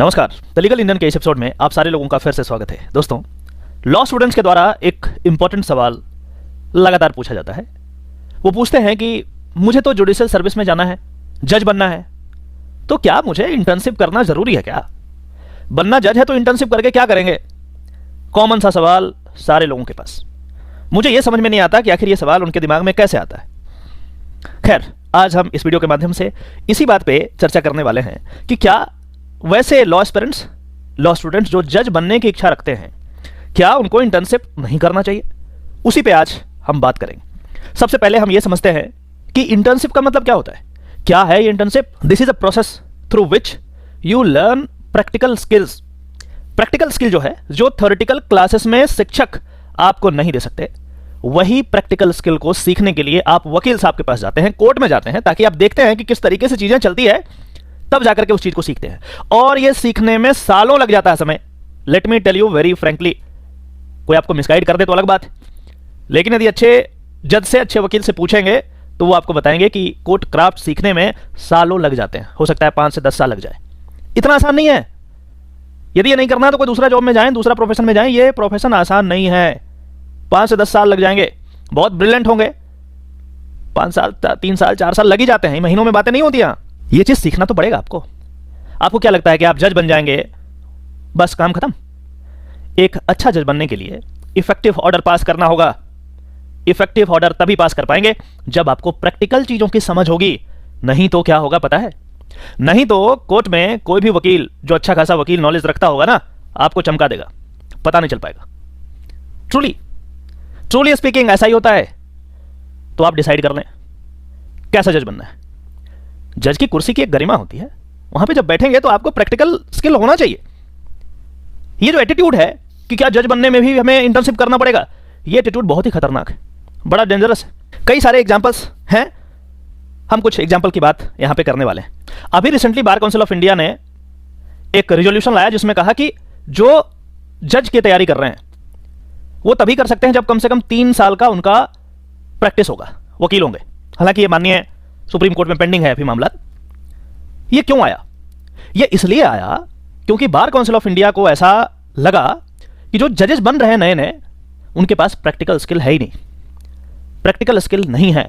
नमस्कार, the legal Indian के इस एपिसोड में आप सारे लोगों का फिर से स्वागत है। दोस्तों, लॉ स्टूडेंट्स के द्वारा एक इंपॉर्टेंट सवाल लगातार पूछा जाता है। वो पूछते हैं कि मुझे तो जुडिशियल सर्विस में जाना है, जज बनना है, तो क्या मुझे इंटर्नशिप करना जरूरी है क्या? बनना जज है तो इंटर्नशिप करके क्या करेंगे? कॉमन सा सवाल सारे लोगों के पास। मुझे यह समझ में नहीं आता कि आखिर यह सवाल उनके दिमाग में कैसे आता है। खैर, आज हम इस वीडियो के माध्यम से इसी बात पे चर्चा करने वाले हैं कि क्या वैसे लॉ एस्पिरेंट्स, लॉ स्टूडेंट्स जो जज बनने की इच्छा रखते हैं, क्या उनको इंटर्नशिप नहीं करना चाहिए? उसी पे आज हम बात करेंगे। सबसे पहले हम ये समझते हैं कि इंटर्नशिप का मतलब क्या होता है। क्या है ये internship? This is a process through which you learn practical skills. Practical skill जो है, जो थ्योरेटिकल क्लासेस में शिक्षक आपको नहीं दे सकते, वही प्रैक्टिकल स्किल को सीखने के लिए आप वकील साहब के पास जाते हैं, कोर्ट में जाते हैं, ताकि आप देखते हैं कि किस तरीके से चीजें चलती है, तब जाकर के उस चीज को सीखते हैं। और ये सीखने में सालों लग जाता है समय। Let me tell you very frankly, कोई आपको मिसगाइड कर दे तो अलग बात है, लेकिन यदि अच्छे जज से, अच्छे वकील से पूछेंगे तो वो आपको बताएंगे कि कोर्ट क्राफ्ट सीखने में सालों लग जाते हैं। हो सकता है 5 से 10 साल लग जाए। इतना आसान नहीं है। यदि ये नहीं करना है तो कोई दूसरा जॉब में जाएं, दूसरा प्रोफेशन में जाएं। ये प्रोफेशन आसान नहीं है। 5 से 10 साल लग जाएंगे। बहुत ब्रिलियंट होंगे, 5 साल, 3 साल, 4 साल लग ही जाते हैं। महीनों में बातें नहीं होती हैं। ये चीज सीखना तो पड़ेगा आपको। आपको क्या लगता है कि आप जज बन जाएंगे, बस काम खत्म? एक अच्छा जज बनने के लिए इफेक्टिव ऑर्डर पास करना होगा। इफेक्टिव ऑर्डर तभी पास कर पाएंगे जब आपको प्रैक्टिकल चीजों की समझ होगी। नहीं तो क्या होगा पता है? नहीं तो कोर्ट में कोई भी वकील, जो अच्छा खासा वकील नॉलेज रखता होगा ना, आपको चमका देगा, पता नहीं चल पाएगा। ट्रूली स्पीकिंग ऐसा ही होता है। तो आप डिसाइड कर लें कैसा जज बनना है। जज की कुर्सी की एक गरिमा होती है। वहां पे जब बैठेंगे तो आपको प्रैक्टिकल स्किल होना चाहिए। ये जो एटीट्यूड है कि क्या जज बनने में भी हमें इंटर्नशिप करना पड़ेगा, ये एटीट्यूड बहुत ही खतरनाक है, बड़ा डेंजरस है। कई सारे एग्जांपल्स हैं। हम कुछ एग्जांपल की बात यहां पे करने वाले हैं। अभी recently bar council of India ने एक रिजोल्यूशन लाया जिसमें कहा कि जो जज की तैयारी कर रहे हैं वो तभी कर सकते हैं जब कम से कम 3 साल का उनका प्रैक्टिस होगा, वकील होंगे। हालांकि ये माननीय सुप्रीम कोर्ट में पेंडिंग है अभी मामला। ये क्यों आया? ये इसलिए आया क्योंकि बार काउंसिल ऑफ इंडिया को ऐसा लगा कि जो जजेस बन रहे हैं नए नए, उनके पास प्रैक्टिकल स्किल है ही नहीं। प्रैक्टिकल स्किल नहीं है।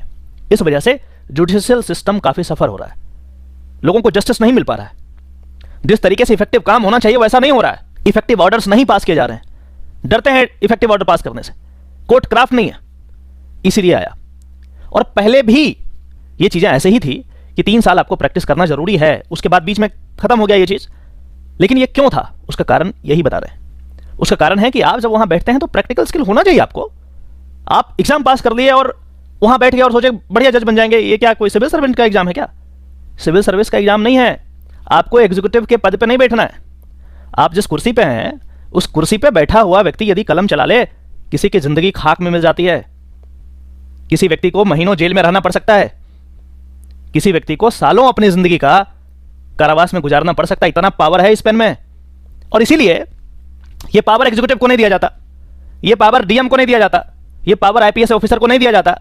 इस वजह से जुडिशियल सिस्टम काफी सफर हो रहा है। लोगों को जस्टिस नहीं मिल पा रहा है। जिस तरीके से इफेक्टिव काम होना चाहिए वैसा नहीं हो रहा है। इफेक्टिव ऑर्डर्स नहीं पास किए जा रहे हैं। डरते हैं इफेक्टिव ऑर्डर पास करने से। कोर्ट क्राफ्ट नहीं है, इसीलिए आया। और पहले भी ये चीजें ऐसे ही थी कि 3 साल आपको प्रैक्टिस करना जरूरी है, उसके बाद बीच में खत्म हो गया ये चीज। लेकिन ये क्यों था, उसका कारण यही बता रहे हैं। उसका कारण है कि आप जब वहां बैठते हैं तो प्रैक्टिकल स्किल होना चाहिए आपको। आप एग्जाम पास कर लिए और वहां बैठ गए और सोचे बढ़िया जज बन जाएंगे। ये क्या कोई सिविल सर्वेंट का एग्जाम है क्या? सिविल सर्विस का एग्जाम नहीं है। आपको एग्जीक्यूटिव के पद पे नहीं बैठना है। आप जिस कुर्सी पे हैं, उस कुर्सी पे बैठा हुआ व्यक्ति यदि कलम चला ले, किसी की जिंदगी खाक में मिल जाती है। किसी व्यक्ति को महीनों जेल में रहना पड़ सकता है। किसी व्यक्ति को सालों अपनी जिंदगी का कारावास में गुजारना पड़ सकता है। इतना पावर है इस पेन में। और इसीलिए यह पावर एग्जीक्यूटिव को नहीं दिया जाता, यह पावर डीएम को नहीं दिया जाता, यह पावर आईपीएस ऑफिसर को नहीं दिया जाता।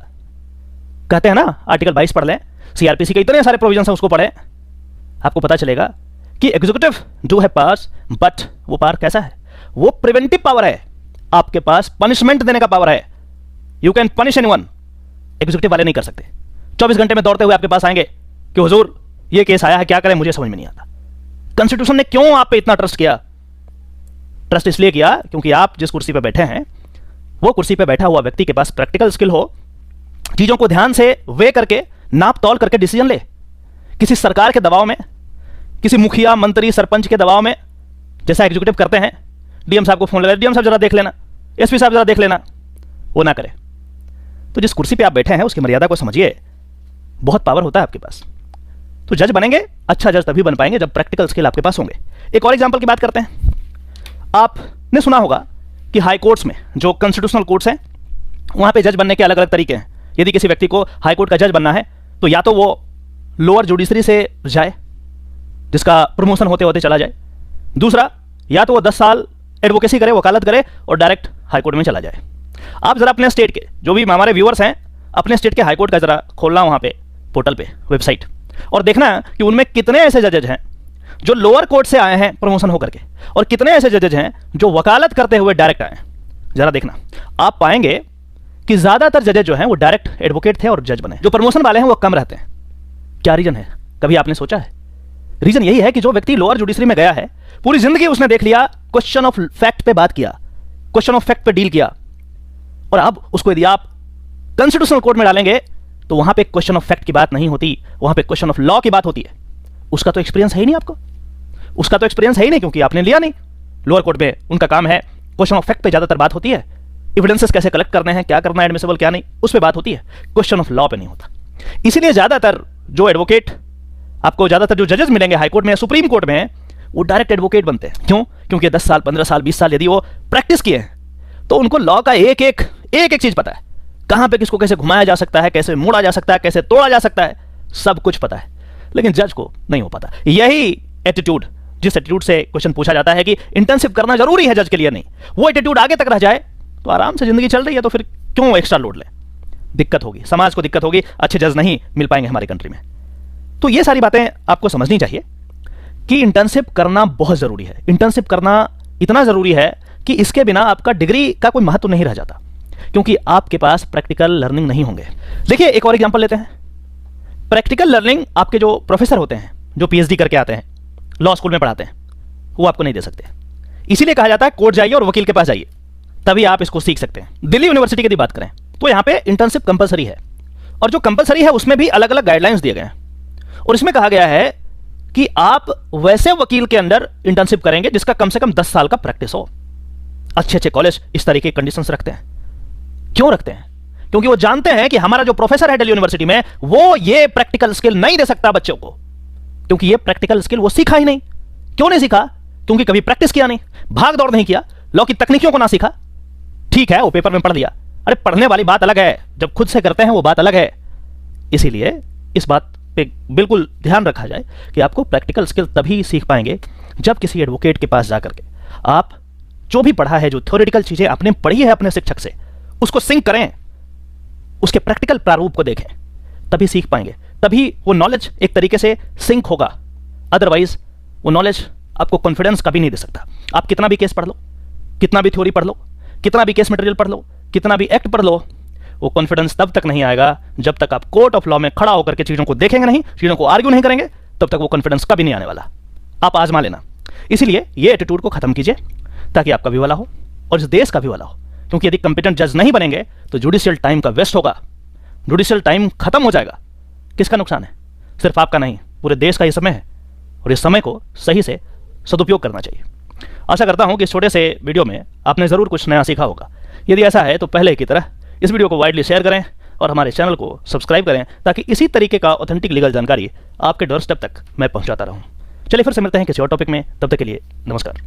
कहते हैं ना, आर्टिकल 22 पढ़ लें, सीआरपीसी के इतने सारे प्रोविजन हैं, उसको पढ़ें, आपको पता चलेगा कि एग्जीक्यूटिव जो है पास, बट वो पावर कैसा है? वो प्रिवेंटिव पावर है। आपके पास पनिशमेंट देने का पावर है। You can punish anyone. Executive वाले नहीं कर सकते। 24 घंटे में दौड़ते हुए आपके पास आएंगे कि हुजूर ये केस आया है, क्या करें, मुझे समझ में नहीं आता। कॉन्स्टिट्यूशन ने क्यों आप पे इतना ट्रस्ट किया? ट्रस्ट इसलिए किया क्योंकि आप जिस कुर्सी पे बैठे हैं, वो कुर्सी पे बैठा हुआ व्यक्ति के पास प्रैक्टिकल स्किल हो, चीजों को ध्यान से वे करके, नाप तौल करके डिसीजन ले। किसी सरकार के दबाव में, किसी मुखिया, मंत्री, सरपंच के दबाव में, जैसा एग्जीक्यूटिव करते हैं, डीएम साहब को फोन लगा, डीएम साहब जरा देख लेना, एसपी साहब जरा देख लेना, वो ना करे। तो जिस कुर्सी पे आप बैठे हैं उसकी मर्यादा को समझिए। बहुत पावर होता है आपके पास। तो जज बनेंगे, अच्छा जज तभी बन पाएंगे जब प्रैक्टिकल स्किल आपके पास होंगे। एक और एग्जांपल की बात करते हैं। आपने सुना होगा कि हाई कोर्ट्स में, जो कॉन्स्टिट्यूशनल कोर्ट्स हैं, वहां पे जज बनने के अलग अलग तरीके हैं। यदि किसी व्यक्ति को हाई कोर्ट का जज बनना है तो या तो वो लोअर जुडिशरी से जाए, जिसका प्रमोशन होते होते चला जाए। दूसरा, या तो वो 10 साल एडवोकेसी करे, वकालत करे और डायरेक्ट हाईकोर्ट में चला जाए। आप जरा अपने स्टेट के, जो भी हमारे व्यूअर्स हैं, अपने स्टेट के हाईकोर्ट का जरा खोलना वहां पे पोर्टल पे, वेबसाइट, और देखना कि उनमें कितने ऐसे जजेज हैं जो लोअर कोर्ट से आए हैं प्रमोशन होकर के, और कितने ऐसे जजेज हैं जो वकालत करते हुए डायरेक्ट आए हैं। जरा देखना, आप पाएंगे कि ज्यादातर जजेज जो हैं वो डायरेक्ट एडवोकेट थे और जज बने। जो प्रमोशन वाले हैं वो कम रहते हैं। क्या रीजन है, कभी आपने सोचा है? रीजन यही है कि जो व्यक्ति लोअर जुडिशरी में गया है, पूरी जिंदगी उसने देख लिया, क्वेश्चन ऑफ फैक्ट पे बात किया, क्वेश्चन ऑफ फैक्ट पे डील किया, और अब उसको यदि आप कॉन्स्टिट्यूशनल कोर्ट में डालेंगे तो वहां पे क्वेश्चन ऑफ फैक्ट की बात नहीं होती, वहां पे क्वेश्चन ऑफ लॉ की बात होती है। उसका तो एक्सपीरियंस है ही नहीं, आपको उसका तो एक्सपीरियंस है ही नहीं, क्योंकि आपने लिया नहीं। लोअर कोर्ट में उनका काम है, क्वेश्चन ऑफ फैक्ट पे ज्यादातर बात होती है, एविडेंसेस कैसे कलेक्ट करने हैं, क्या करना है एडमिसिबल क्या नहीं, उस पर बात होती है, क्वेश्चन ऑफ लॉ पे नहीं होता। इसीलिए ज्यादातर जो एडवोकेट आपको, ज्यादातर जो जजेस मिलेंगे हाई कोर्ट में या सुप्रीम कोर्ट में, वो डायरेक्ट एडवोकेट बनते हैं। क्यों? क्योंकि 10 साल 15 साल 20 साल यदि वो प्रैक्टिस किए हैं तो उनको लॉ का एक एक चीज पता है, कहां पे किसको कैसे घुमाया जा सकता है, कैसे मोड़ा जा सकता है, कैसे तोड़ा जा सकता है, सब कुछ पता है। लेकिन जज को नहीं हो पाता। यही एटीट्यूड, जिस एटीट्यूड से क्वेश्चन पूछा जाता है कि इंटर्नशिप करना जरूरी है जज के लिए, नहीं, वो एटीट्यूड आगे तक रह जाए तो आराम से जिंदगी चल रही है, तो फिर क्यों एक्स्ट्रा लोड ले? दिक्कत होगी, समाज को दिक्कत होगी, अच्छे जज नहीं मिल पाएंगे हमारी कंट्री में। तो ये सारी बातें आपको समझनी चाहिए कि इंटर्नशिप करना बहुत जरूरी है। इंटर्नशिप करना इतना जरूरी है कि इसके बिना आपका डिग्री का कोई महत्व नहीं रह जाता, क्योंकि आपके पास प्रैक्टिकल लर्निंग नहीं होंगे। देखिए एक और एग्जांपल लेते हैं। प्रैक्टिकल लर्निंग आपके जो प्रोफेसर होते हैं, जो पीएचडी करके आते हैं, लॉ स्कूल में पढ़ाते हैं, वो आपको नहीं दे सकते। इसीलिए कहा जाता है कोर्ट जाइए और वकील के पास जाइए, तभी आप इसको सीख सकते हैं। दिल्ली यूनिवर्सिटी की यदि बात करें तो यहाँ पे इंटर्नशिप कंपलसरी है, और जो कंपलसरी है उसमें भी अलग अलग गाइडलाइंस दिए गए हैं, और इसमें कहा गया है कि आप वैसे वकील के अंडर इंटर्नशिप करेंगे जिसका कम से कम 10 साल का प्रैक्टिस हो। अच्छे अच्छे कॉलेज इस तरीके के कंडीशंस रखते हैं। क्यों रखते हैं? क्योंकि वो जानते हैं कि हमारा जो प्रोफेसर है दिल्ली यूनिवर्सिटी में, वो ये प्रैक्टिकल स्किल नहीं दे सकता बच्चों को, क्योंकि ये प्रैक्टिकल स्किल वो सीखा ही नहीं। क्यों नहीं सीखा? क्योंकि कभी प्रैक्टिस किया नहीं, भाग दौड़ नहीं किया, लॉ की तकनीकों को ना सीखा। ठीक है, वो पेपर में पढ़ लिया, अरे पढ़ने वाली बात अलग है, जब खुद से करते हैं वो बात अलग है। इसीलिए इस बात पे बिल्कुल ध्यान रखा जाए कि आपको प्रैक्टिकल स्किल तभी सीख पाएंगे जब किसी एडवोकेट के पास जाकर के आप जो भी पढ़ा है, जो थ्योरेटिकल चीजें आपने पढ़ी है अपने शिक्षक से, उसको सिंक करें, उसके प्रैक्टिकल प्रारूप को देखें, तभी सीख पाएंगे, तभी वो नॉलेज एक तरीके से सिंक होगा। अदरवाइज वो नॉलेज आपको कॉन्फिडेंस कभी नहीं दे सकता। आप कितना भी केस पढ़ लो, कितना भी थ्योरी पढ़ लो, कितना भी केस मटेरियल पढ़ लो, कितना भी एक्ट पढ़ लो, वो कॉन्फिडेंस तब तक नहीं आएगा जब तक आप कोर्ट ऑफ लॉ में खड़ा होकर के चीजों को देखेंगे नहीं, चीजों को आर्ग्यू नहीं करेंगे, तब तक वो कॉन्फिडेंस कभी नहीं आने वाला। आप आजमा लेना। इसीलिए ये एटीट्यूड को खत्म कीजिए, ताकि आपका भी भला हो और इस देश का भी भला हो। क्योंकि यदि कंपिटेंट जज नहीं बनेंगे तो जुडिशियल टाइम का वेस्ट होगा, जुडिशियल टाइम खत्म हो जाएगा। किसका नुकसान है? सिर्फ आपका नहीं, पूरे देश का ये समय है, और इस समय को सही से सदुपयोग करना चाहिए। आशा करता हूं कि इस छोटे से वीडियो में आपने जरूर कुछ नया सीखा होगा। यदि ऐसा है तो पहले की तरह इस वीडियो को वाइडली शेयर करें और हमारे चैनल को सब्सक्राइब करें, ताकि इसी तरीके का ऑथेंटिक लीगल जानकारी आपके डोरस्टेप तक मैं पहुंचाता रहूं। चलिए फिर से मिलते हैं किसी और टॉपिक में, तब तक के लिए नमस्कार।